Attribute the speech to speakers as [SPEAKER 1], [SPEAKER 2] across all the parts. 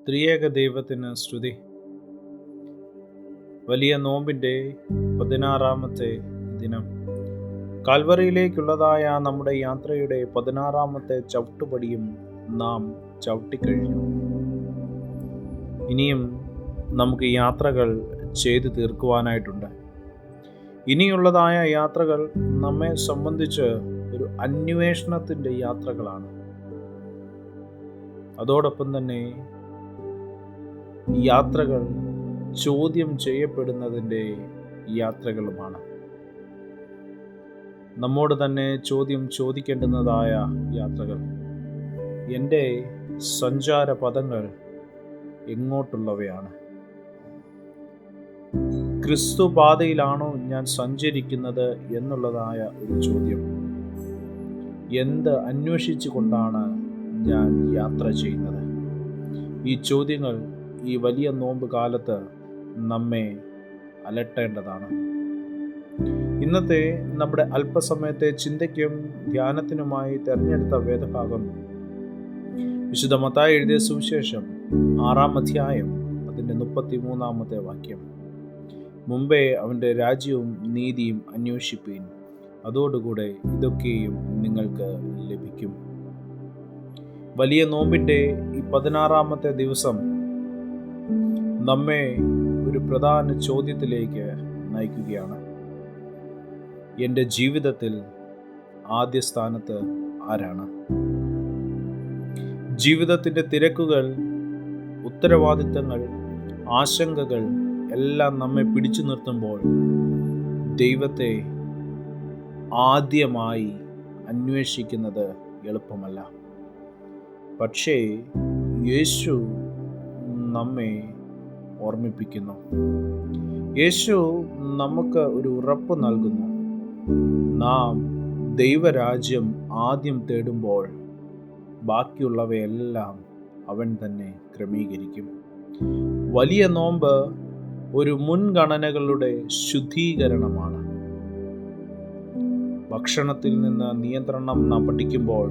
[SPEAKER 1] ത്രിയേക ദൈവത്തിന് സ്തുതി. വലിയ നോമ്പിൻ്റെ 16-ാമത്തെ ദിനം, കാൽവറിയിലേക്കുള്ളതായ നമ്മുടെ യാത്രയുടെ 16-ാമത്തെ ചവിട്ടുപടിയും നാം ചവിട്ടിക്കഴിഞ്ഞു. ഇനിയും നമുക്ക് യാത്രകൾ ചെയ്തു തീർക്കുവാനായിട്ടുണ്ട്. ഇനിയുള്ളതായ യാത്രകൾ നമ്മെ സംബന്ധിച്ച് ഒരു അന്വേഷണത്തിൻ്റെ യാത്രകളാണ്. അതോടൊപ്പം തന്നെ യാത്രകൾ ചോദ്യം ചെയ്യപ്പെടുന്നതിൻ്റെ യാത്രകളുമാണ്. നമ്മോട് തന്നെ ചോദ്യം ചോദിക്കേണ്ടുന്നതായ യാത്രകൾ. എൻ്റെ സഞ്ചാര പദങ്ങൾ എങ്ങോട്ടുള്ളവയാണ്? ക്രിസ്തു പാതയിലാണോ ഞാൻ സഞ്ചരിക്കുന്നത് എന്നുള്ളതായ ഒരു ചോദ്യം. എന്ത് അന്വേഷിച്ചു കൊണ്ടാണ് ഞാൻ യാത്ര ചെയ്യുന്നത്? ഈ ചോദ്യങ്ങൾ ഈ വലിയ നോമ്പ് കാലത്ത് നമ്മെ അലട്ടേണ്ടതാണ്. ഇന്നത്തെ നമ്മുടെ അല്പസമയത്തെ ചിന്തയ്ക്കും ധ്യാനത്തിനുമായി തിരഞ്ഞെടുത്ത വേദഭാഗം വിശുദ്ധ മത്തായി എഴുതിയ സുവിശേഷം 6-ാം അധ്യായം അതിൻ്റെ 33-ാമത്തെ വാക്യം. മുമ്പേ അവൻ്റെ രാജ്യവും നീതിയും അന്വേഷിപ്പീൻ, അതോടുകൂടെ ഇതൊക്കെയും നിങ്ങൾക്ക് ലഭിക്കും. വലിയ നോമ്പിൻ്റെ ഈ 16-ാമത്തെ ദിവസം നമ്മെ ഒരു പ്രധാന ചോദ്യത്തിലേക്ക് നയിക്കുകയാണ്. എൻ്റെ ജീവിതത്തിൽ ആദ്യ സ്ഥാനത്ത് ആരാണ്? ജീവിതത്തിൻ്റെ തിരക്കുകൾ, ഉത്തരവാദിത്തങ്ങൾ, ആശങ്കകൾ എല്ലാം നമ്മെ പിടിച്ചു നിർത്തുമ്പോൾ ദൈവത്തെ ആദ്യമായി അന്വേഷിക്കുന്നത് എളുപ്പമല്ല. പക്ഷേ യേശു നമ്മെ ഓർമ്മിപ്പിക്കുന്നു. യേശു നമുക്ക് ഒരു ഉറപ്പ് നൽകുന്നു. നാം ദൈവരാജ്യം ആദ്യം തേടുമ്പോൾ ബാക്കിയുള്ളവയെല്ലാം അവൻ തന്നെ ക്രമീകരിക്കും. വലിയ നോമ്പ് ഒരു മുൻഗണനകളുടെ ശുദ്ധീകരണമാണ്. ഭക്ഷണത്തിൽ നിന്ന് നിയന്ത്രണം നാം പഠിക്കുമ്പോൾ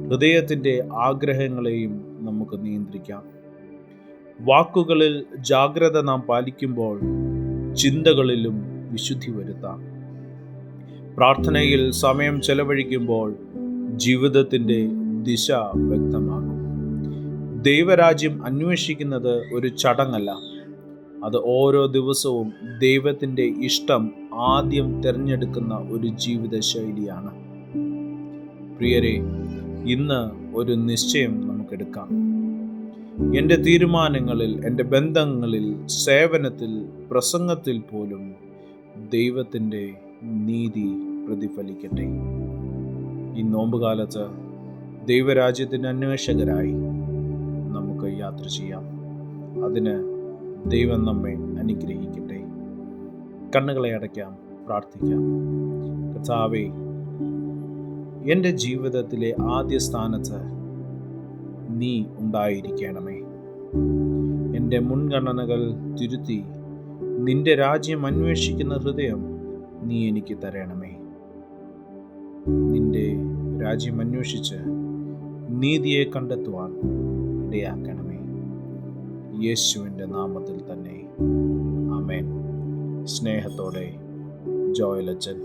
[SPEAKER 1] ഹൃദയത്തിൻ്റെ ആഗ്രഹങ്ങളെയും നമുക്ക് നിയന്ത്രിക്കാം. വാക്കുകളിൽ ജാഗ്രത നാം പാലിക്കുമ്പോൾ ചിന്തകളിലും വിശുദ്ധി വരുത്താം. പ്രാർത്ഥനയിൽ സമയം ചെലവഴിക്കുമ്പോൾ ജീവിതത്തിൻ്റെ ദിശ വ്യക്തമാകും. ദൈവരാജ്യം അന്വേഷിക്കുന്നത് ഒരു ചടങ്ങല്ല. അത് ഓരോ ദിവസവും ദൈവത്തിൻ്റെ ഇഷ്ടം ആദ്യം തിരഞ്ഞെടുക്കുന്ന ഒരു ജീവിത ശൈലിയാണ്. പ്രിയരെ, ഇന്ന് ഒരു നിശ്ചയം നമുക്കെടുക്കാം. എൻ്റെ തീരുമാനങ്ങളിൽ, എൻ്റെ ബന്ധങ്ങളിൽ, സേവനത്തിൽ, പ്രസംഗത്തിൽ പോലും ദൈവത്തിൻ്റെ നീതി പ്രതിഫലിക്കട്ടെ. ഈ നോമ്പുകാലത്ത് ദൈവരാജ്യത്തിൻ്റെ അന്വേഷകരായി നമുക്ക് യാത്ര ചെയ്യാം. അതിന് ദൈവം നമ്മെ അനുഗ്രഹിക്കട്ടെ. കണ്ണുകളെ അടയ്ക്കാം, പ്രാർത്ഥിക്കാം. കർത്താവേ, എൻ്റെ ജീവിതത്തിലെ ആദ്യ സ്ഥാനത്ത് നീ ഉണ്ടായിരിക്കണമേ. എൻ്റെ മുൻഗണനകൾ തിരുത്തി നിന്റെ രാജ്യം അന്വേഷിക്കുന്ന ഹൃദയം നീ എനിക്ക് തരണമേ. നിന്റെ രാജ്യം അന്വേഷിച്ച് നീതിയെ കണ്ടെത്തുവാൻ ഇടയാക്കണമേ. യേശുവിൻ്റെ നാമത്തിൽ തന്നെ, ആമേൻ. സ്നേഹത്തോടെ, ജോയൽ അച്ഛൻ.